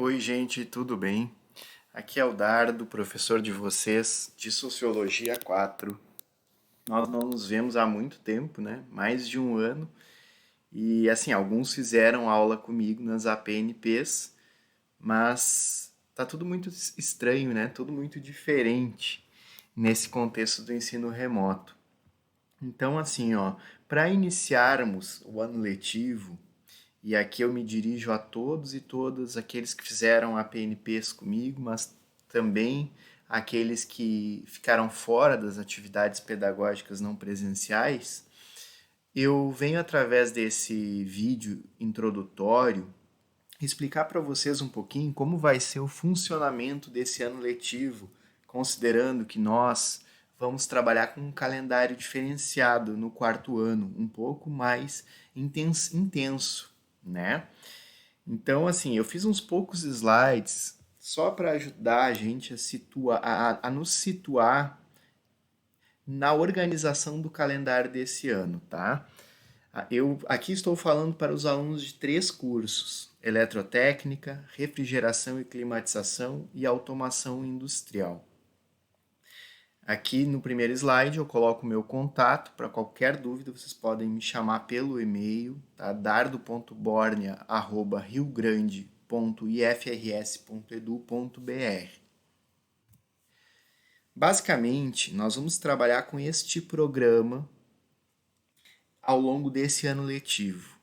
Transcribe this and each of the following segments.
Oi, gente, tudo bem? Aqui é o Dardo, professor de vocês de Sociologia 4. Nós não nos vemos há muito tempo, né? Mais de um ano. E assim, alguns fizeram aula comigo nas APNPs, mas tá tudo muito estranho, né? Tudo muito diferente nesse contexto do ensino remoto. Então, assim, ó, para iniciarmos o ano letivo, e aqui eu me dirijo a todos e todas aqueles que fizeram a PNPs comigo, mas também aqueles que ficaram fora das atividades pedagógicas não presenciais. Eu venho através desse vídeo introdutório explicar para vocês um pouquinho como vai ser o funcionamento desse ano letivo, considerando que nós vamos trabalhar com um calendário diferenciado no quarto ano, um pouco mais intenso, né? Então, assim, eu fiz uns poucos slides só para ajudar a gente a situar, a nos situar na organização do calendário desse ano, tá? Eu aqui estou falando para os alunos de três cursos: eletrotécnica, refrigeração e climatização e automação industrial. Aqui no primeiro slide eu coloco o meu contato. Para qualquer dúvida, vocês podem me chamar pelo e-mail, tá? dardo.bornia@riogrande.ifrs.edu.br. Basicamente, nós vamos trabalhar com este programa ao longo desse ano letivo.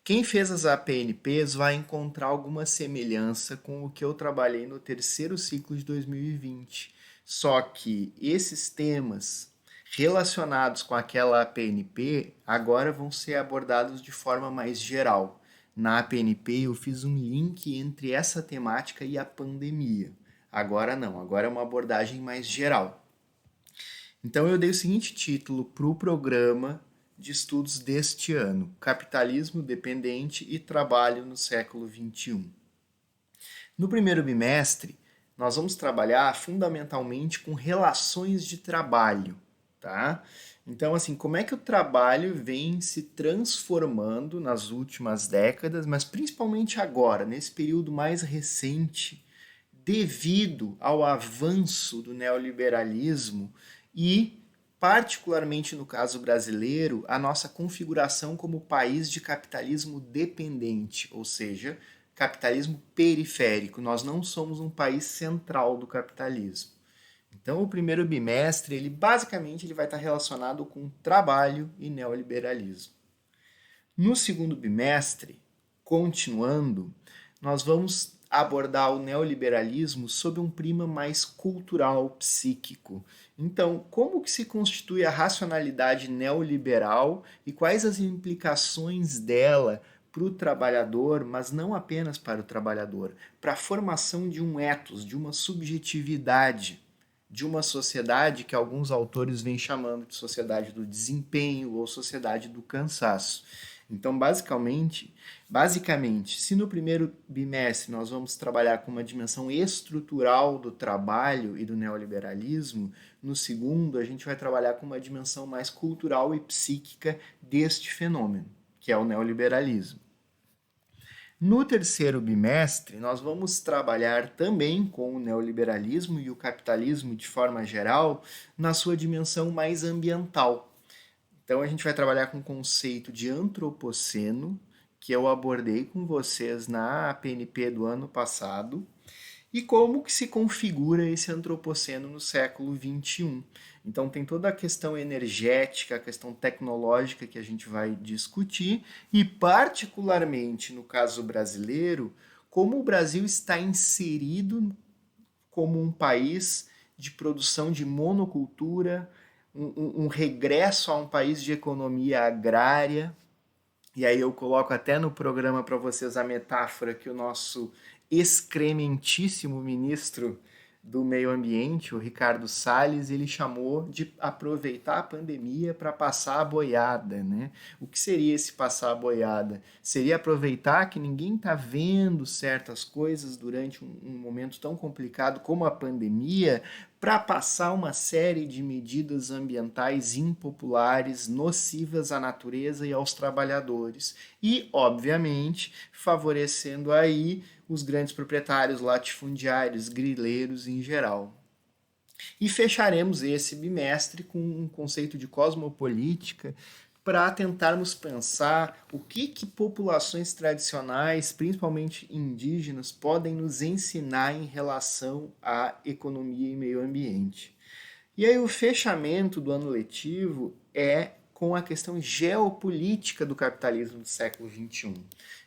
Quem fez as APNPs vai encontrar alguma semelhança com o que eu trabalhei no terceiro ciclo de 2020. Só que esses temas relacionados com aquela APNP agora vão ser abordados de forma mais geral. Na APNP eu fiz um link entre essa temática e a pandemia. Agora não, agora é uma abordagem mais geral. Então eu dei o seguinte título para o programa de estudos deste ano: Capitalismo Dependente e Trabalho no século XXI. No primeiro bimestre, nós vamos trabalhar fundamentalmente com relações de trabalho, tá? Então, assim, como é que o trabalho vem se transformando nas últimas décadas, mas principalmente agora, nesse período mais recente, devido ao avanço do neoliberalismo e, particularmente no caso brasileiro, a nossa configuração como país de capitalismo dependente, ou seja, capitalismo periférico. Nós não somos um país central do capitalismo. Então, o primeiro bimestre, ele basicamente ele vai estar relacionado com trabalho e neoliberalismo. No segundo bimestre, continuando, nós vamos abordar o neoliberalismo sob um prisma mais cultural, psíquico. Então, como que se constitui a racionalidade neoliberal e quais as implicações dela para o trabalhador, mas não apenas para o trabalhador, para a formação de um ethos, de uma subjetividade, de uma sociedade que alguns autores vêm chamando de sociedade do desempenho ou sociedade do cansaço. Então, basicamente, se no primeiro bimestre nós vamos trabalhar com uma dimensão estrutural do trabalho e do neoliberalismo, no segundo a gente vai trabalhar com uma dimensão mais cultural e psíquica deste fenômeno, que é o neoliberalismo. No terceiro bimestre, nós vamos trabalhar também com o neoliberalismo e o capitalismo de forma geral na sua dimensão mais ambiental. Então a gente vai trabalhar com o conceito de antropoceno, que eu abordei com vocês na PNP do ano passado, e como que se configura esse antropoceno no século XXI. Então tem toda a questão energética, a questão tecnológica que a gente vai discutir, e particularmente no caso brasileiro, como o Brasil está inserido como um país de produção de monocultura, um regresso a um país de economia agrária. E aí eu coloco até no programa para vocês a metáfora que o nosso excrementíssimo ministro do Meio Ambiente, o Ricardo Salles, ele chamou de aproveitar a pandemia para passar a boiada, né? O que seria esse passar a boiada? Seria aproveitar que ninguém está vendo certas coisas durante um momento tão complicado como a pandemia para passar uma série de medidas ambientais impopulares, nocivas à natureza e aos trabalhadores. E, obviamente, favorecendo aí os grandes proprietários latifundiários, grileiros em geral. E fecharemos esse bimestre com um conceito de cosmopolítica para tentarmos pensar o que populações tradicionais, principalmente indígenas, podem nos ensinar em relação à economia e meio ambiente. E aí o fechamento do ano letivo é com a questão geopolítica do capitalismo do século XXI.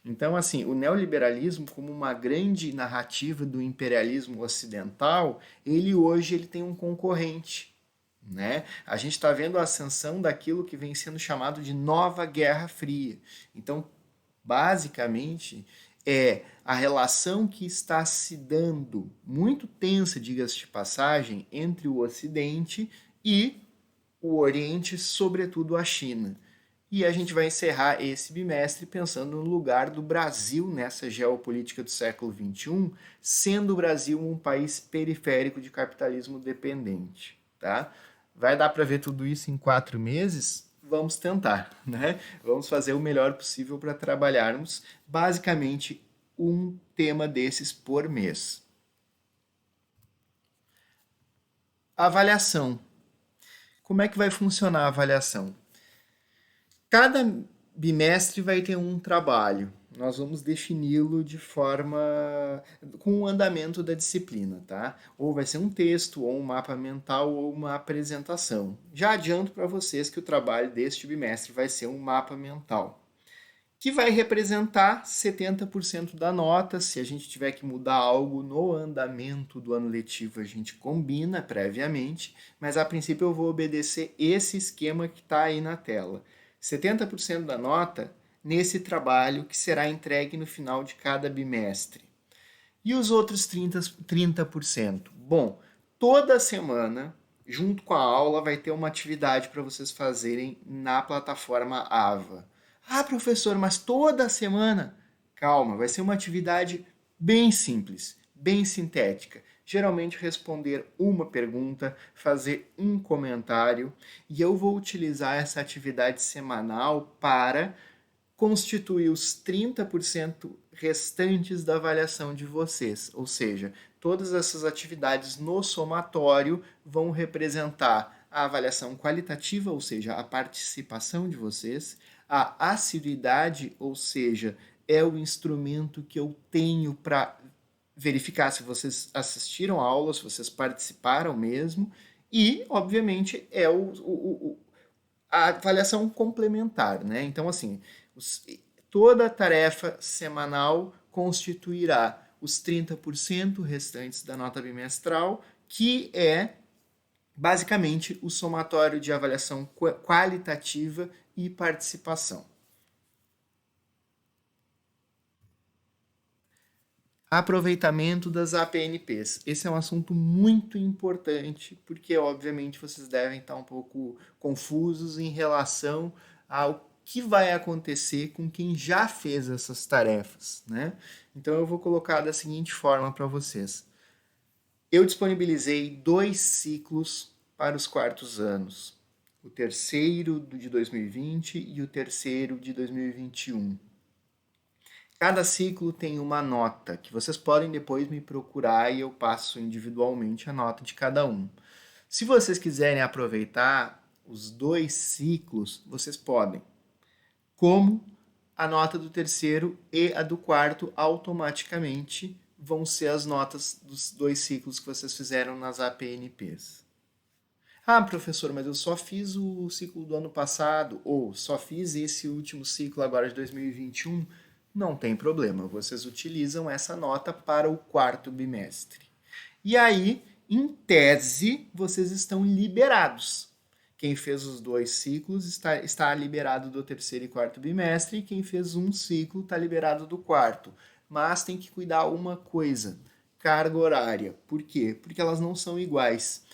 Então, assim, o neoliberalismo, como uma grande narrativa do imperialismo ocidental, ele tem um concorrente, né? A gente está vendo a ascensão daquilo que vem sendo chamado de nova Guerra Fria. Então, basicamente, é a relação que está se dando, muito tensa, diga-se de passagem, entre o Ocidente e o Oriente, sobretudo a China. E a gente vai encerrar esse bimestre pensando no lugar do Brasil nessa geopolítica do século XXI, sendo o Brasil um país periférico de capitalismo dependente. Tá? Vai dar para ver tudo isso em 4 meses? Vamos tentar, né? Vamos fazer o melhor possível para trabalharmos basicamente um tema desses por mês. Avaliação. Como é que vai funcionar a avaliação? Cada bimestre vai ter um trabalho. Nós vamos defini-lo de forma com o andamento da disciplina, tá? Ou vai ser um texto, ou um mapa mental, ou uma apresentação. Já adianto para vocês que o trabalho deste bimestre vai ser um mapa mental, que vai representar 70% da nota. Se a gente tiver que mudar algo no andamento do ano letivo, a gente combina previamente, mas a princípio eu vou obedecer esse esquema que está aí na tela. 70% da nota nesse trabalho que será entregue no final de cada bimestre. E os outros 30%? Bom, toda semana, junto com a aula, vai ter uma atividade para vocês fazerem na plataforma AVA. Ah, professor, mas toda semana? Calma, vai ser uma atividade bem simples, bem sintética. Geralmente responder uma pergunta, fazer um comentário, e eu vou utilizar essa atividade semanal para constituir os 30% restantes da avaliação de vocês. Ou seja, todas essas atividades no somatório vão representar a avaliação qualitativa, ou seja, a participação de vocês, a assiduidade, ou seja, é o instrumento que eu tenho para verificar se vocês assistiram a aula, se vocês participaram mesmo, e, obviamente, é a avaliação complementar, né? Então, assim, toda tarefa semanal constituirá os 30% restantes da nota bimestral, que é basicamente o somatório de avaliação qualitativa e participação. Aproveitamento das APNPs. Esse é um assunto muito importante, porque obviamente vocês devem estar um pouco confusos em relação ao que vai acontecer com quem já fez essas tarefas, né? Então eu vou colocar da seguinte forma para vocês. Eu disponibilizei 2 ciclos para os quartos anos. O terceiro de 2020 e o terceiro de 2021. Cada ciclo tem uma nota, que vocês podem depois me procurar e eu passo individualmente a nota de cada um. Se vocês quiserem aproveitar os 2 ciclos, vocês podem. Como a nota do terceiro e a do quarto automaticamente vão ser as notas dos 2 ciclos que vocês fizeram nas APNPs. Ah, professor, mas eu só fiz o ciclo do ano passado, ou só fiz esse último ciclo agora de 2021. Não tem problema, vocês utilizam essa nota para o quarto bimestre. E aí, em tese, vocês estão liberados. Quem fez os 2 ciclos está liberado do terceiro e quarto bimestre, e quem fez um ciclo está liberado do quarto. Mas tem que cuidar uma coisa, carga horária. Por quê? Porque elas não são iguais.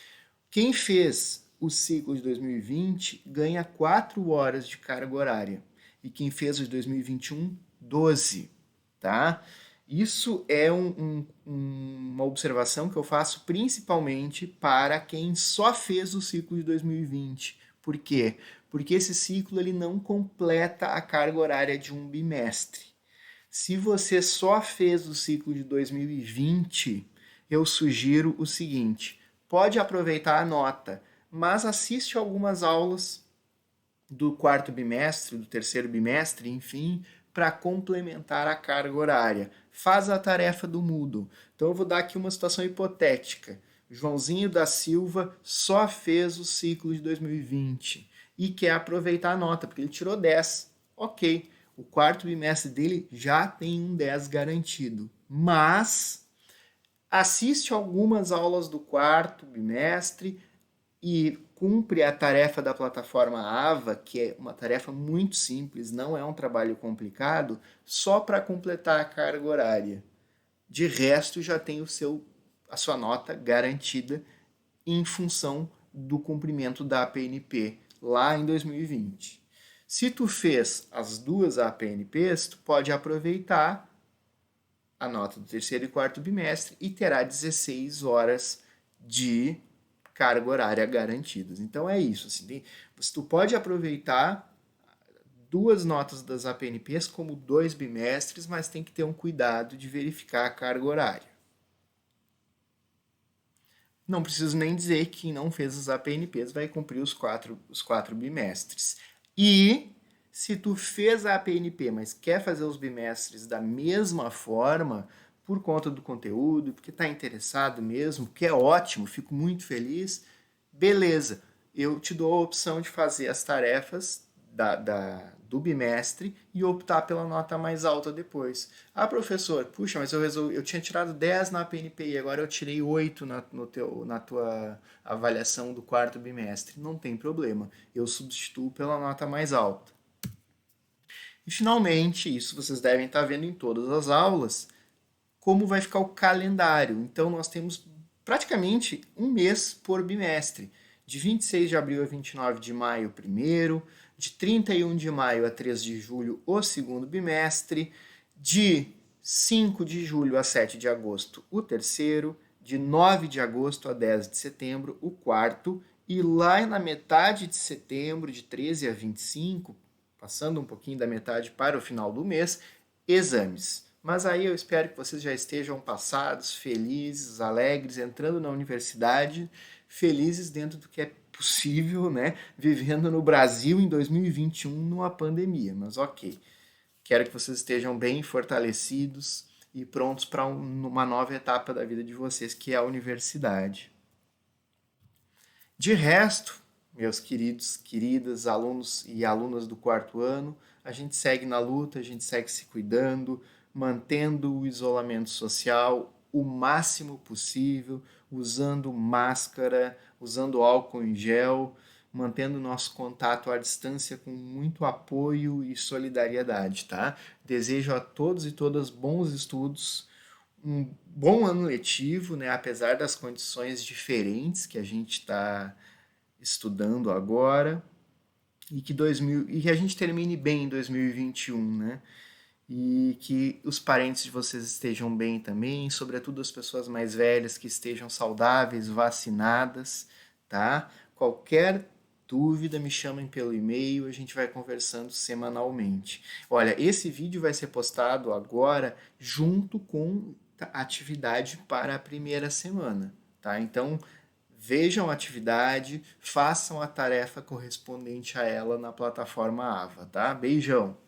Quem fez o ciclo de 2020 ganha 4 horas de carga horária. E quem fez o de 2021, 12, tá? Isso é uma observação que eu faço principalmente para quem só fez o ciclo de 2020. Por quê? Porque esse ciclo ele não completa a carga horária de um bimestre. Se você só fez o ciclo de 2020, eu sugiro o seguinte: pode aproveitar a nota, mas assiste algumas aulas do quarto bimestre, do terceiro bimestre, enfim, para complementar a carga horária. Faz a tarefa do Moodle. Então eu vou dar aqui uma situação hipotética. Joãozinho da Silva só fez o ciclo de 2020 e quer aproveitar a nota, porque ele tirou 10. Ok, o quarto bimestre dele já tem um 10 garantido. Mas assiste algumas aulas do quarto bimestre, e cumpre a tarefa da plataforma AVA, que é uma tarefa muito simples, não é um trabalho complicado, só para completar a carga horária. De resto, já tem a sua nota garantida em função do cumprimento da APNP lá em 2020. Se tu fez as duas APNPs, tu pode aproveitar a nota do terceiro e quarto bimestre e terá 16 horas de carga horária garantidas. Então é isso. Assim, tu pode aproveitar duas notas das APNPs como 2 bimestres, mas tem que ter um cuidado de verificar a carga horária. Não preciso nem dizer que quem não fez as APNPs vai cumprir os quatro bimestres. E se tu fez a APNP, mas quer fazer os bimestres da mesma forma, por conta do conteúdo, porque está interessado mesmo, que é ótimo, fico muito feliz, beleza, eu te dou a opção de fazer as tarefas do bimestre e optar pela nota mais alta depois. Ah, professor, puxa, mas eu tinha tirado 10 na PNP e agora eu tirei 8 na tua avaliação do quarto bimestre. Não tem problema, eu substituo pela nota mais alta. E finalmente, isso vocês devem estar vendo em todas as aulas, como vai ficar o calendário. Então, nós temos praticamente um mês por bimestre. De 26 de abril a 29 de maio, o primeiro. De 31 de maio a 3 de julho, o segundo bimestre. De 5 de julho a 7 de agosto, o terceiro. De 9 de agosto a 10 de setembro, o quarto. E lá na metade de setembro, de 13 a 25, passando um pouquinho da metade para o final do mês, exames. Mas aí eu espero que vocês já estejam passados, felizes, alegres, entrando na universidade, felizes dentro do que é possível, né? Vivendo no Brasil em 2021 numa pandemia. Mas ok, quero que vocês estejam bem fortalecidos e prontos para uma nova etapa da vida de vocês, que é a universidade. De resto, meus queridos, queridas, alunos e alunas do quarto ano, a gente segue na luta, a gente segue se cuidando, mantendo o isolamento social o máximo possível, usando máscara, usando álcool em gel, mantendo nosso contato à distância com muito apoio e solidariedade, tá? Desejo a todos e todas bons estudos, um bom ano letivo, né? Apesar das condições diferentes que a gente está estudando agora, e que a gente termine bem em 2021, né? E que os parentes de vocês estejam bem também, sobretudo as pessoas mais velhas que estejam saudáveis, vacinadas, tá? Qualquer dúvida, me chamem pelo e-mail, a gente vai conversando semanalmente. Olha, esse vídeo vai ser postado agora junto com a atividade para a primeira semana, tá? Então, vejam a atividade, façam a tarefa correspondente a ela na plataforma AVA, tá? Beijão!